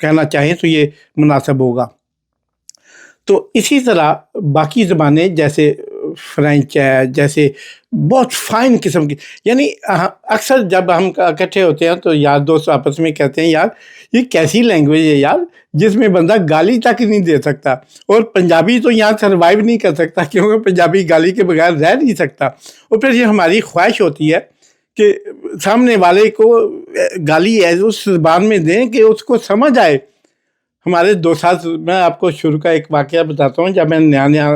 کہنا چاہیں تو یہ مناسب ہوگا۔ تو اسی طرح باقی زبانیں جیسے فرینچ ہے، جیسے بہت فائن قسم کی، یعنی اکثر جب ہم اکٹھے ہوتے ہیں تو یار دوست آپس میں کہتے ہیں یار یہ کیسی لینگویج ہے یار جس میں بندہ گالی تک نہیں دے سکتا، اور پنجابی تو یہاں سروائیو نہیں کر سکتا کیونکہ پنجابی گالی کے بغیر رہ نہیں سکتا۔ اور پھر یہ ہماری خواہش ہوتی ہے کہ سامنے والے کو گالی اس زبان میں دیں کہ اس کو سمجھ آئے۔ ہمارے 2 سال، میں آپ کو شروع کا ایک واقعہ بتاتا ہوں۔ جب میں نیا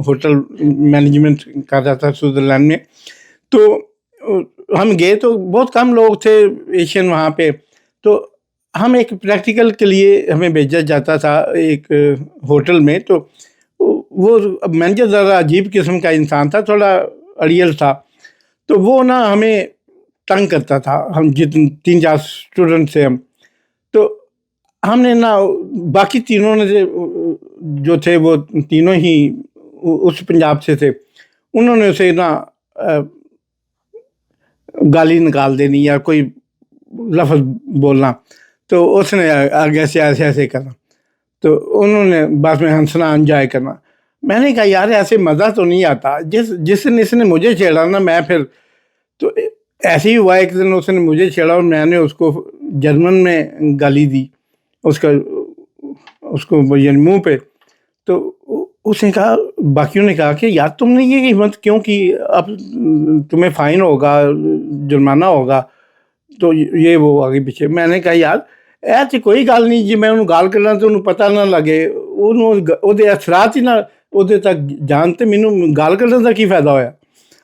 ہوٹل مینجمنٹ کر رہا تھا سوئٹزرلینڈ میں، تو ہم گئے تو بہت کم لوگ تھے ایشین وہاں پہ، تو ہم ایک پریکٹیکل کے لیے ہمیں بھیجا جاتا تھا ایک ہوٹل میں۔ تو وہ مینیجر ذرا عجیب قسم کا انسان تھا، تھوڑا اڑیل تھا، تو وہ نا ہمیں تنگ کرتا تھا۔ ہم جتنے 3-4 اسٹوڈنٹ تھے ہم، تو ہم نے نا باقی تینوں نے جو تھے وہ تینوں ہی اس پنجاب سے تھے، انہوں نے اسے نا گالی نکال دینی یا کوئی لفظ بولنا، تو اس نے آگے سے ایسے کرنا، تو انہوں نے بعد میں ہنسنا انجوائے کرنا۔ میں نے کہا یار ایسے مزہ تو نہیں آتا، جس نے اس نے مجھے چھیڑا نا، میں پھر تو ایسے ہی ہوا ایک دن اس نے مجھے چھیڑا اور میں نے اس کو جرمن میں گالی دی اس کو یعنی منہ پہ۔ تو اس نے کہا، باقیوں نے کہا کہ یار تم نے یہ ہمت کیوں کی، اب تمہیں فائن ہوگا، جرمانہ ہوگا، تو یہ وہ آگے پیچھے۔ میں نے کہا یار ایسی کوئی گل نہیں جی، میں انہوں گال کرنا تو انہوں پتہ نہ لگے، وہ اثرات ہی نہ وہ تک جانتے، مینوں گال کرنے کا کی فائدہ ہویا۔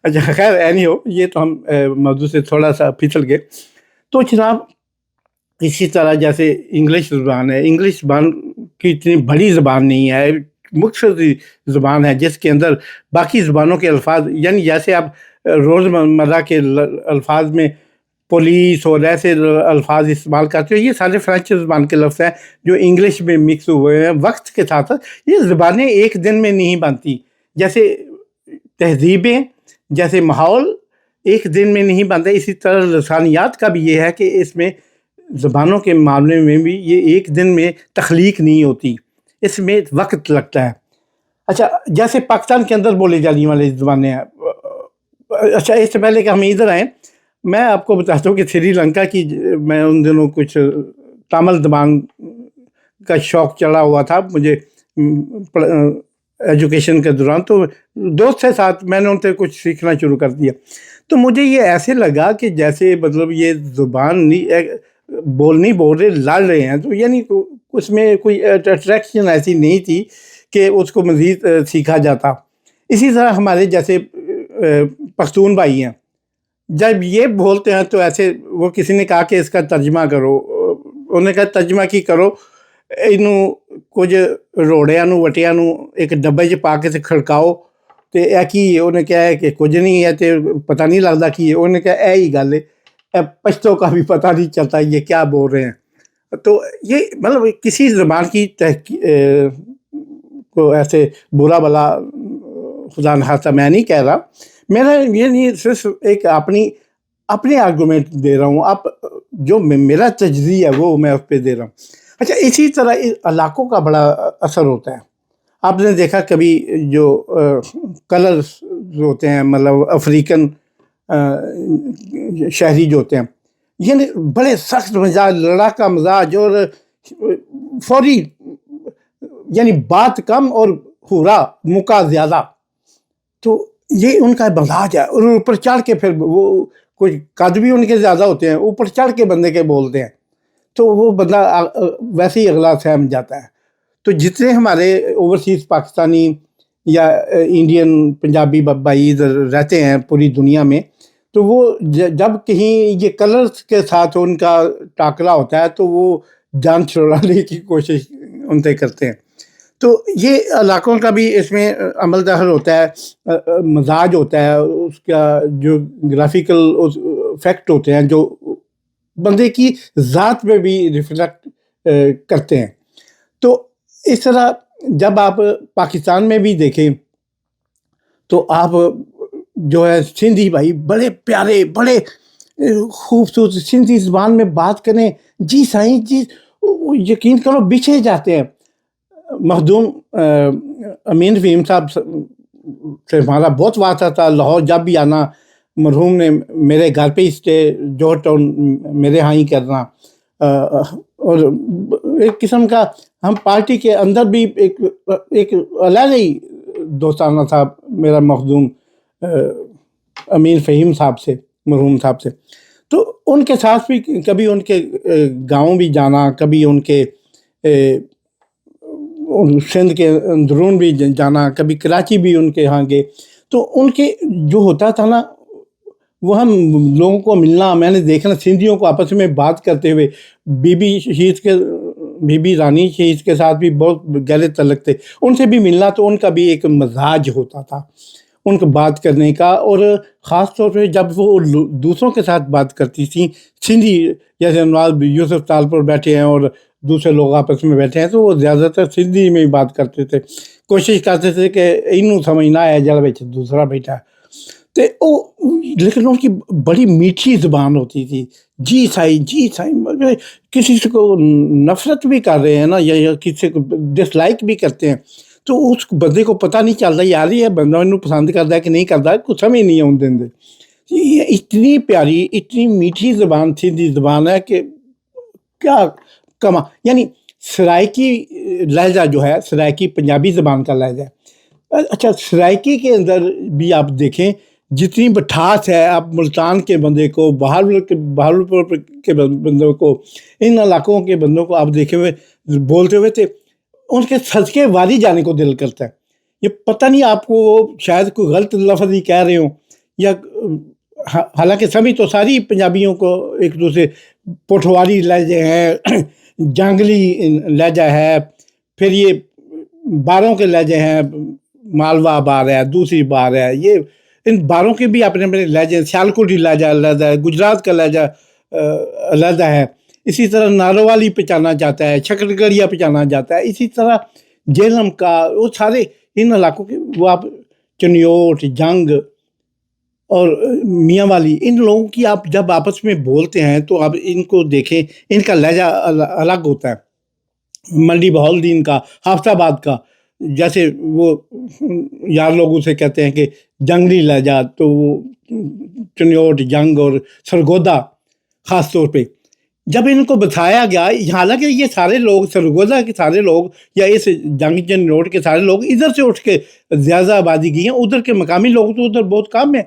اچھا خیر اے نہیں ہو، یہ تو ہم موضوع سے تھوڑا سا پھسل گئے۔ تو جناب اسی طرح جیسے انگلش زبان ہے، انگلش زبان کی اتنی بڑی زبان نہیں ہے، مختصر زبان ہے جس کے اندر باقی زبانوں کے الفاظ، یعنی جیسے آپ روزمرہ کے الفاظ میں پولیس اور ایسے الفاظ استعمال کرتے ہو، یہ سارے فرینچ زبان کے لفظ ہیں جو انگلش میں مکس ہوئے ہیں۔ وقت کے ساتھ یہ زبانیں ایک دن میں نہیں بنتی، جیسے تہذیبیں، جیسے ماحول ایک دن میں نہیں بنتے، اسی طرح لسانیات کا بھی یہ ہے کہ اس میں زبانوں کے معاملے میں بھی یہ ایک دن میں تخلیق نہیں ہوتی، اس میں وقت لگتا ہے۔ اچھا جیسے پاکستان کے اندر بولے جانے والی زبانیں ہیں، اچھا اس سے پہلے کہ ہم ادھر آئیں میں آپ کو بتاتا ہوں کہ سری لنکا کی، میں ان دنوں کچھ تامل زبان کا شوق چڑھا ہوا تھا مجھے ایجوکیشن کے دوران، تو دوست کے ساتھ میں نے ان سے کچھ سیکھنا شروع کر دیا۔ تو مجھے یہ ایسے لگا کہ جیسے مطلب یہ زبان نہیں بول رہے، لڑ رہے ہیں، تو یعنی اس میں کوئی اٹریکشن ایسی نہیں تھی کہ اس کو مزید سیکھا جاتا۔ اسی طرح ہمارے جیسے پختون بھائی ہیں، جب یہ بولتے ہیں تو ایسے، وہ کسی نے کہا کہ اس کا ترجمہ کرو، انہوں نے کہا ترجمہ کی کرو، انہوں کچھ روڑیاں نو وٹیاں نو ایک ڈبے چ پا کے تے کھڑکاؤ تے اے کی، انہیں کہا ہے کہ کچھ نہیں ہے تے پتہ نہیں لگتا کی ہے، انہوں نے کہا اے ہی گل ہے، اے پشتوں کا بھی پتہ نہیں چلتا یہ کیا بول رہے ہیں۔ تو یہ مطلب کسی زبان کی کو ایسے برا بلا خدا نخواستہ میں نہیں کہہ رہا، میرا یہ نہیں، صرف ایک اپنی آرگومنٹ دے رہا ہوں، آپ جو میرا تجزیہ ہے وہ میں اس پہ دے رہا ہوں۔ اچھا اسی طرح علاقوں کا بڑا اثر ہوتا ہے۔ آپ نے دیکھا کبھی جو کلرز ہوتے ہیں، مطلب افریقن شہری جو ہوتے ہیں، یعنی بڑے سخت مزاج، لڑاکا مزاج اور فوری، یعنی بات کم اور ہورا مکا زیادہ، تو یہ ان کا مزاج ہے۔ اور اوپر چڑھ کے پھر وہ کچھ قد بھی ان کے زیادہ ہوتے ہیں، اوپر چڑھ کے بندے کے بولتے ہیں، تو وہ بندہ ویسے ہی اگلا سہم جاتا ہے۔ تو جتنے ہمارے اوورسیز پاکستانی یا انڈین پنجابی بھائی ادھر رہتے ہیں پوری دنیا میں، تو وہ جب کہیں یہ کلرز کے ساتھ ان کا ٹاکرا ہوتا ہے تو وہ جان چھڑانے کی کوشش ان سے کرتے ہیں۔ تو یہ علاقوں کا بھی اس میں عمل دخل ہوتا ہے، مزاج ہوتا ہے، اس کا جو گرافیکل فیکٹ ہوتے ہیں جو بندے کی ذات میں بھی ریفلیکٹ کرتے ہیں۔ تو اس طرح جب آپ پاکستان میں بھی دیکھیں تو آپ جو ہے سندھی بھائی بڑے پیارے، بڑے خوبصورت سندھی زبان میں بات کریں، جی سائیں جی، وہ یقین کرو بچھے جاتے ہیں. مخدوم امین فہیم صاحب سے ہمارا بہت واسطہ تھا. لاہور جب بھی آنا مرحوم نے میرے گھر پہ ہی اسٹے جوہر ٹاؤن میرے ہاں ہی کرنا. اور ایک قسم کا ہم پارٹی کے اندر بھی ایک علیحدہ ہی دوستانہ تھا میرا مخدوم امین فہیم صاحب سے، مرحوم صاحب سے. تو ان کے ساتھ بھی کبھی ان کے گاؤں بھی جانا، کبھی ان کے سندھ کے اندرون بھی جانا، کبھی کراچی بھی ان کے ہاں گئے. تو ان کے جو ہوتا تھا نا، وہ ہم لوگوں کو ملنا، میں نے دیکھنا سندھیوں کو آپس میں بات کرتے ہوئے. بی بی رانی شہید کے ساتھ بھی بہت گہرے تعلق تھے. ان سے بھی ملنا تو ان کا بھی ایک مزاج ہوتا تھا ان کو بات کرنے کا. اور خاص طور پہ جب وہ دوسروں کے ساتھ بات کرتی تھیں سندھی، جیسے نواز یوسف تالپور بیٹھے ہیں اور دوسرے لوگ آپس میں بیٹھے ہیں، تو وہ زیادہ تر سندھی میں ہی بات کرتے تھے. کوشش کرتے تھے کہ انہوں سمجھنا ہے جل بچ دوسرا بیٹھا. لیکن ان کی بڑی میٹھی زبان ہوتی تھی. جی سائی جی سائی، کسی سے کو نفرت بھی کر رہے ہیں نا، یا کسی کو ڈس لائک بھی کرتے ہیں، تو اس بندے کو پتہ نہیں چلتا یار یہ بندہ انہوں پسند کرتا ہے کہ نہیں کرتا، کچھ سمجھ نہیں آن دیں. یہ اتنی پیاری اتنی میٹھی زبان سندھی زبان ہے کہ کیا کما. یعنی سرائکی لہجہ جو ہے، سرائکی پنجابی زبان کا لہجہ ہے. اچھا، سرائکی کے اندر بھی آپ دیکھیں جتنی بٹھاس ہے. آپ ملتان کے بندے کو، بہاولپور کے بندوں کو، ان علاقوں کے بندوں کو آپ دیکھے ہوئے بولتے ہوئے تھے، ان کے صدقے واری جانے کو دل کرتا ہے. یہ پتہ نہیں آپ کو شاید کوئی غلط لفظ ہی کہہ رہے ہوں، یا حالانکہ سبھی تو ساری پنجابیوں کو ایک دوسرے پٹھواری لہجے ہیں، جانگلی لہجہ ہے، پھر یہ باروں کے لہجے ہیں، مالوا بار ہے، دوسری بار ہے. یہ ان باروں کے بھی اپنے اپنے لہجے، سیالکوٹی لہجہ علیحدہ ہے، گجرات کا لہجہ علیحدہ ہے. اسی طرح نارووالی پہچانا جاتا ہے، چھکرگڑیا پہچانا جاتا ہے. اسی طرح جہلم کا، وہ سارے ان علاقوں کے، وہ آپ چنیوٹ، جنگ اور میاں والی، ان لوگوں کی آپ جب آپس میں بولتے ہیں تو آپ ان کو دیکھیں، ان کا لہجہ الگ ہوتا ہے. منڈی بہاؤالدین کا، حافظ آباد کا، جیسے وہ یار لوگ اسے کہتے ہیں کہ جنگلی لہجہ، تو وہ چنیوٹ، جنگ اور سرگودا خاص طور پہ جب ان کو بتایا گیا، حالانکہ یہ سارے لوگ سرگودا کے سارے لوگ یا اس جنگ چنیوٹ کے سارے لوگ ادھر سے اٹھ کے زیادہ آبادی کی ہیں، ادھر کے مقامی لوگ تو ادھر بہت کم ہیں.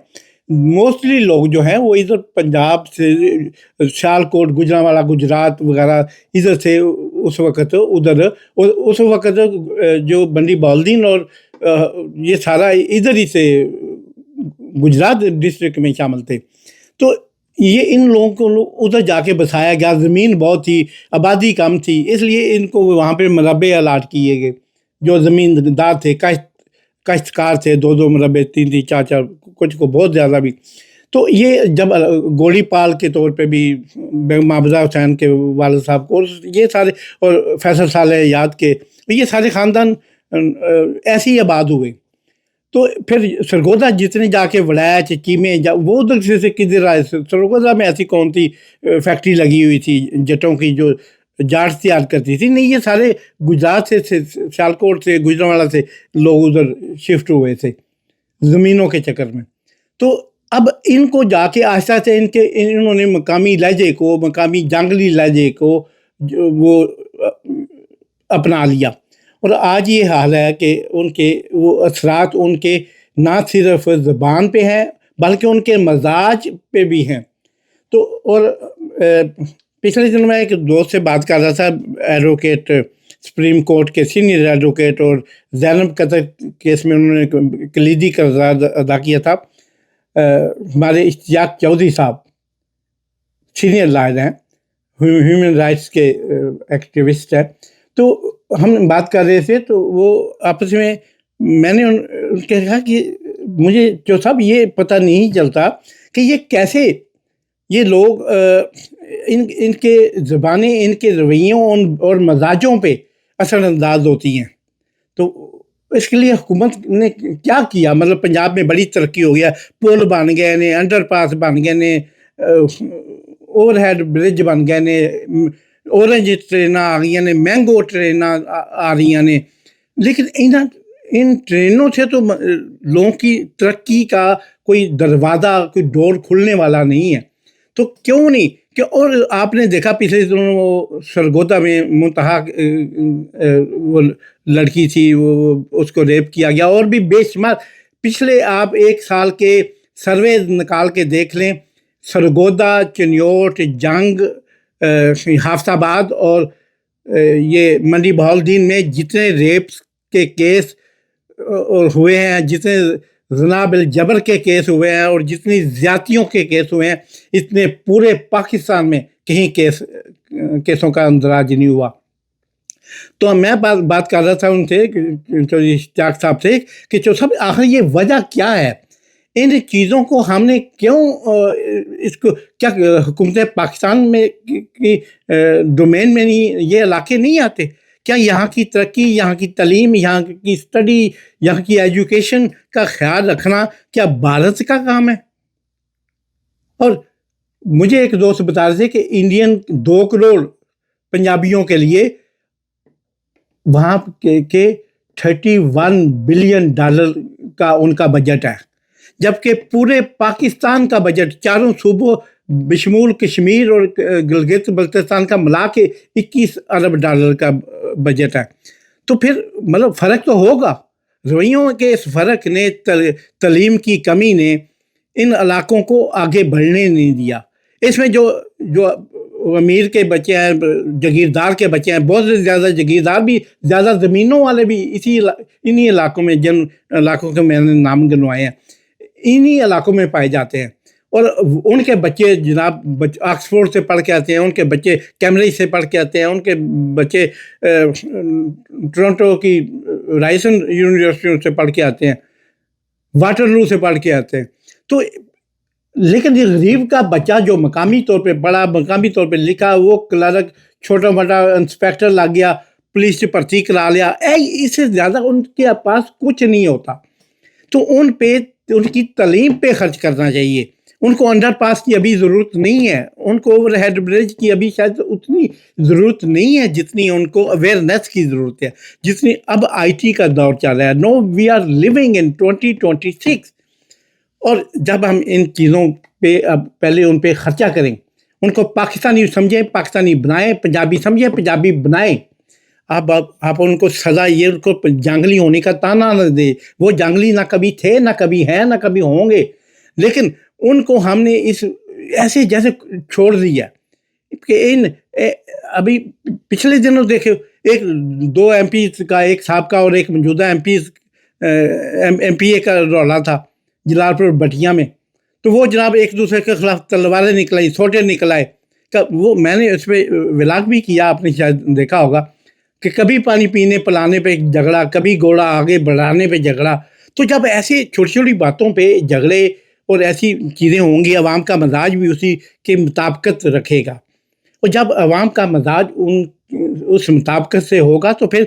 موسٹلی لوگ جو ہیں وہ ادھر پنجاب سے، سیالکوٹ، گجرانوالا، گجرات وغیرہ ادھر سے اس وقت ادھر، اس وقت جو منڈی بہاؤالدین اور یہ سارا ادھر ہی سے گجرات ڈسٹرکٹ میں شامل تھے. تو یہ ان لوگوں کو ادھر جا کے بسایا گیا. زمین بہت تھی، آبادی کم تھی، اس لیے ان کو وہاں پہ مربع الاٹ کیے گئے. جو زمیندار تھے، کاشتکار تھے، 2 مربع، 3 4، کچھ کو بہت زیادہ بھی. تو یہ جب گوڑی پال کے طور پہ بھی بیگم محبوبہ حسین کے والد صاحب کو، اور یہ سارے، اور فیصل صالح یاد کے، یہ سارے خاندان ایسے ہی آباد ہوئے. تو پھر سرگودا جتنے جا کے وڑائچ، چیمے، وہ ادھر سے کدھر آئے. سرگودا میں ایسی کون سی فیکٹری لگی ہوئی تھی جٹوں کی جو جاٹ تیار کرتی تھی؟ نہیں، یہ سارے گجرات سے، سیالکوٹ سے، گجرانوالا سے لوگ ادھر شفٹ ہوئے تھے زمینوں کے چکر میں. تو اب ان کو جا کے آہستہ سے انہوں نے مقامی لہجے کو، مقامی جانگلی لہجے کو وہ اپنا لیا. اور آج یہ حال ہے کہ ان کے وہ اثرات ان کے نہ صرف زبان پہ ہیں بلکہ ان کے مزاج پہ بھی ہیں. تو اور پچھلے دن میں ایک دوست سے بات کر رہا تھا، ایڈوکیٹ، سپریم کورٹ کے سینئر ایڈوکیٹ، اور زینب قتل کیس میں انہوں نے کلیدی کردار ادا کیا تھا. ہمارے اشتیاق چودھری صاحب سینئر لایر ہیں، ہیومن رائٹس کے ایکٹیوسٹ ہیں. تو ہم بات کر رہے تھے تو وہ آپس میں نے ان کے کہا کہ مجھے جو صاحب یہ پتہ نہیں چلتا کہ یہ کیسے یہ لوگ ان کے زبانیں، ان کے رویوں اور مزاجوں پہ اثر انداز ہوتی ہیں. تو اس کے لیے حکومت نے کیا کیا؟ مطلب پنجاب میں بڑی ترقی ہو گیا، پل بن گئے نے، انڈر پاس بن گئے نے، اوور ہیڈ برج بن گئے نے، اورنج ٹریناں آ گئی نے، مینگو ٹریناں آ رہی نے، لیکن ان ٹرینوں سے تو لوگوں کی ترقی کا کوئی دروازہ، کوئی ڈور کھلنے والا نہیں ہے. تو کیوں نہیں کہ، اور آپ نے دیکھا پچھلے دنوں وہ سرگودا میں منتہا وہ لڑکی تھی، وہ اس کو ریپ کیا گیا، اور بھی بے شمار پچھلے آپ 1 سال کے سروے نکال کے دیکھ لیں، سرگودا، چنیوٹ، جنگ، حافظ آباد اور یہ منڈی بہاؤالدین میں جتنے ریپس کے کیس اور ہوئے ہیں، جتنے زنا بالجبر کے کیس ہوئے ہیں، اور جتنی زیادتیوں کے کیس ہوئے ہیں، اتنے پورے پاکستان میں کہیں کیسوں کا اندراج نہیں ہوا. تو میں بات کر رہا تھا ان سے، اشتیاق صاحب سے، کہ جو سب آخر یہ وجہ کیا ہے؟ ان چیزوں کو ہم نے کیوں اس کو، کیا حکومت پاکستان میں کی ڈومین میں نہیں، یہ علاقے نہیں آتے؟ کیا یہاں کی ترقی، یہاں کی تعلیم، یہاں کی اسٹڈی، یہاں کی ایجوکیشن کا خیال رکھنا کیا بھارت کا کام ہے؟ اور مجھے ایک دوست بتا رہے تھے کہ انڈین 2 کروڑ پنجابیوں کے لیے وہاں کے $31 بلین کا ان کا بجٹ ہے، جبکہ پورے پاکستان کا بجٹ چاروں صوبوں بشمول کشمیر اور گلگت بلتستان کا ملا کے $21 ارب کا بجٹ ہے. تو پھر مطلب فرق تو ہوگا. رویوں کے اس فرق نے، تعلیم کی کمی نے ان علاقوں کو آگے بڑھنے نہیں دیا. اس میں جو امیر کے بچے ہیں، جگیردار کے بچے ہیں، بہت زیادہ جگیردار بھی، زیادہ زمینوں والے بھی انہی علاقوں میں، جن علاقوں کے میں نے نام گنوائے ہیں، انہی علاقوں میں پائے جاتے ہیں. اور ان کے بچے جناب آکسفورڈ سے پڑھ کے آتے ہیں، ان کے بچے کیمبرج سے پڑھ کے آتے ہیں، ان کے بچے ٹورنٹو کی رائسن یونیورسٹیوں سے پڑھ کے آتے ہیں، واٹرلو سے پڑھ کے آتے ہیں. تو لیکن یہ غریب کا بچہ جو مقامی طور پہ پڑھا، مقامی طور پہ لکھا، وہ کلرک، چھوٹا موٹا انسپیکٹر لگ گیا، پولیس سے پرچی کرا لیا، اس سے زیادہ ان کے پاس کچھ نہیں ہوتا. تو ان پہ، ان کی تعلیم پہ خرچ کرنا چاہیے. ان کو انڈر پاس کی ابھی ضرورت نہیں ہے، ان کو اوور ہیڈ برج کی ابھی شاید اتنی ضرورت نہیں ہے جتنی ان کو اویئرنیس کی ضرورت ہے، جتنی اب آئی ٹی کا دور چل رہا ہے. نو وی آر لیونگ ان 2026. اور جب ہم ان چیزوں پہ اب پہلے ان پہ خرچہ کریں، ان کو پاکستانی سمجھیں، پاکستانی بنائیں، پنجابی سمجھیں، پنجابی بنائیں. آپ ان کو سزا، یہ ان کو جنگلی ہونے کا تانا نہ دے. وہ جنگلی نہ کبھی تھے، نہ کبھی ہیں، نہ کبھی ہوں گے، لیکن ان کو ہم نے ایسے جیسے چھوڑ دیا کہ ابھی پچھلے دنوں دیکھے، 2 ایم پی کا، ایک سابقہ اور ایک موجودہ ایم پی اے کا رولا تھا جلال پور بٹیا میں. تو وہ جناب ایک دوسرے کے خلاف تلواریں نکلائیں، سوٹے نکلائے. وہ میں نے اس پہ ولاگ بھی کیا، آپ نے شاید دیکھا ہوگا، کہ کبھی پانی پینے پلانے پہ جھگڑا، کبھی گھوڑا آگے بڑھانے پہ جھگڑا. تو جب ایسی چھوٹی چھوٹی باتوں پہ جھگڑے اور ایسی چیزیں ہوں گی، عوام کا مزاج بھی اسی کے مطابقت رکھے گا. اور جب عوام کا مزاج اس مطابقت سے ہوگا تو پھر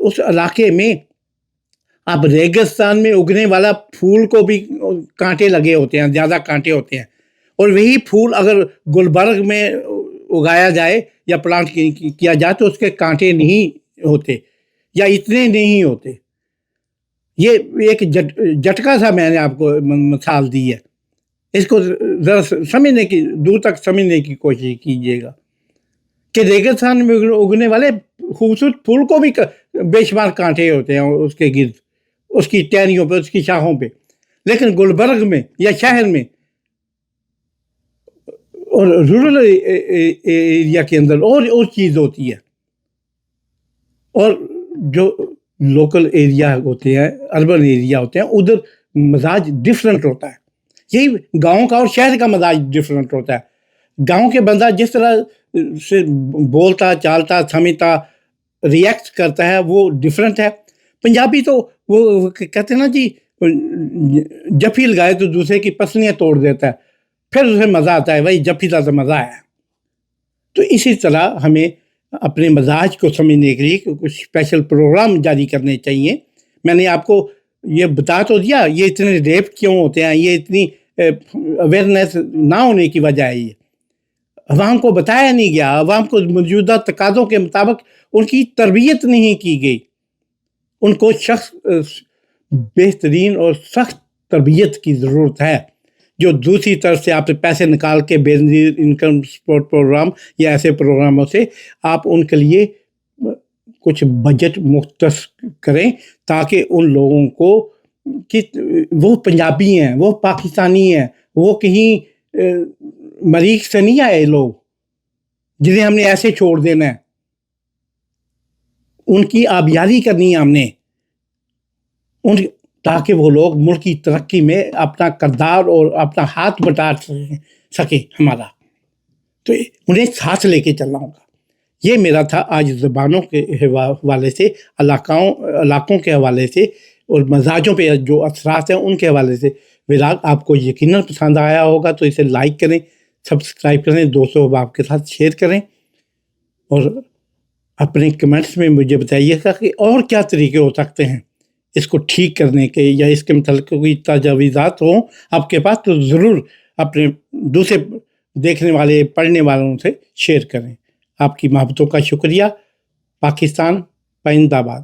اس علاقے میں، اب ریگستان میں اگنے والا پھول کو بھی کانٹے لگے ہوتے ہیں، زیادہ کانٹے ہوتے ہیں، اور وہی پھول اگر گلبرگ میں اگایا جائے یا پلانٹ کیا جائے تو اس کے کانٹے نہیں ہوتے، یا اتنے نہیں ہوتے. یہ ایک جھٹکا سا میں نے آپ کو مثال دی ہے. اس کو ذرا سمجھنے کی، دور تک سمجھنے کی کوشش کیجیے گا کہ ریگستان میں اگنے والے خوبصورت پھول کو بھی بے شمار کانٹے ہوتے ہیں اس کے گرد، اس کی ٹہنیوں پہ، اس کی شاخوں پہ. لیکن گلبرگ میں یا شہر میں اور رورل ایریا کے اندر اور چیز ہوتی ہے، اور جو لوکل ایریا ہوتے ہیں، اربن ایریا ہوتے ہیں، ادھر مزاج ڈفرینٹ ہوتا ہے. یہی گاؤں کا اور شہر کا مزاج ڈفرینٹ ہوتا ہے. گاؤں کے بندہ جس طرح سے بولتا، چالتا، سمجھتا، ریئیکٹ کرتا ہے، وہ ڈفرینٹ ہے. پنجابی تو وہ کہتے ہیں نا جی، جفی لگائے تو دوسرے کی پسلیاں توڑ دیتا ہے، پھر اسے مزہ آتا ہے، وہی جفی تھا تو مزہ آیا. تو اسی طرح ہمیں اپنے مزاج کو سمجھنے کے لیے کچھ اسپیشل پروگرام جاری کرنے چاہیے. میں نے آپ کو یہ بتا تو دیا یہ اتنے ریپ کیوں ہوتے ہیں، یہ اتنی اویئرنیس نہ ہونے کی وجہ ہے. یہ عوام کو بتایا نہیں گیا، عوام کو موجودہ تقاضوں کے مطابق ان کی تربیت نہیں کی گئی. ان کو بہترین اور سخت تربیت کی ضرورت ہے. جو دوسری طرف سے آپ سے پیسے نکال کے بے نظیر انکم سپورٹ پروگرام یا ایسے پروگراموں سے آپ ان کے لیے کچھ بجٹ مختص کریں تاکہ ان لوگوں کو کہ وہ پنجابی ہیں، وہ پاکستانی ہیں، وہ کہیں مریخ سے نہیں آئے لوگ جنہیں ہم نے ایسے چھوڑ دینا ہے. ان کی آبیاری کرنی ہے ہم نے تاکہ وہ لوگ ملک کی ترقی میں اپنا کردار اور اپنا ہاتھ بٹا سکے ہمارا. تو انہیں ساتھ لے کے چلنا ہوگا. یہ میرا تھا آج زبانوں کے حوالے سے، علاقوں کے حوالے سے اور مزاجوں پہ جو اثرات ہیں ان کے حوالے سے. ولاگ آپ کو یقیناً پسند آیا ہوگا تو اسے لائک کریں، سبسکرائب کریں، دوستوں احباب کے ساتھ شیئر کریں اور اپنے کمنٹس میں مجھے بتائیے گا کہ اور کیا طریقے ہو سکتے ہیں اس کو ٹھیک کرنے کے یا اس کے متعلق کوئی تجاویزات ہوں آپ کے پاس تو ضرور اپنے دوسرے دیکھنے والے پڑھنے والوں سے شیئر کریں. آپ کی محبتوں کا شکریہ. پاکستان پائندہ باد.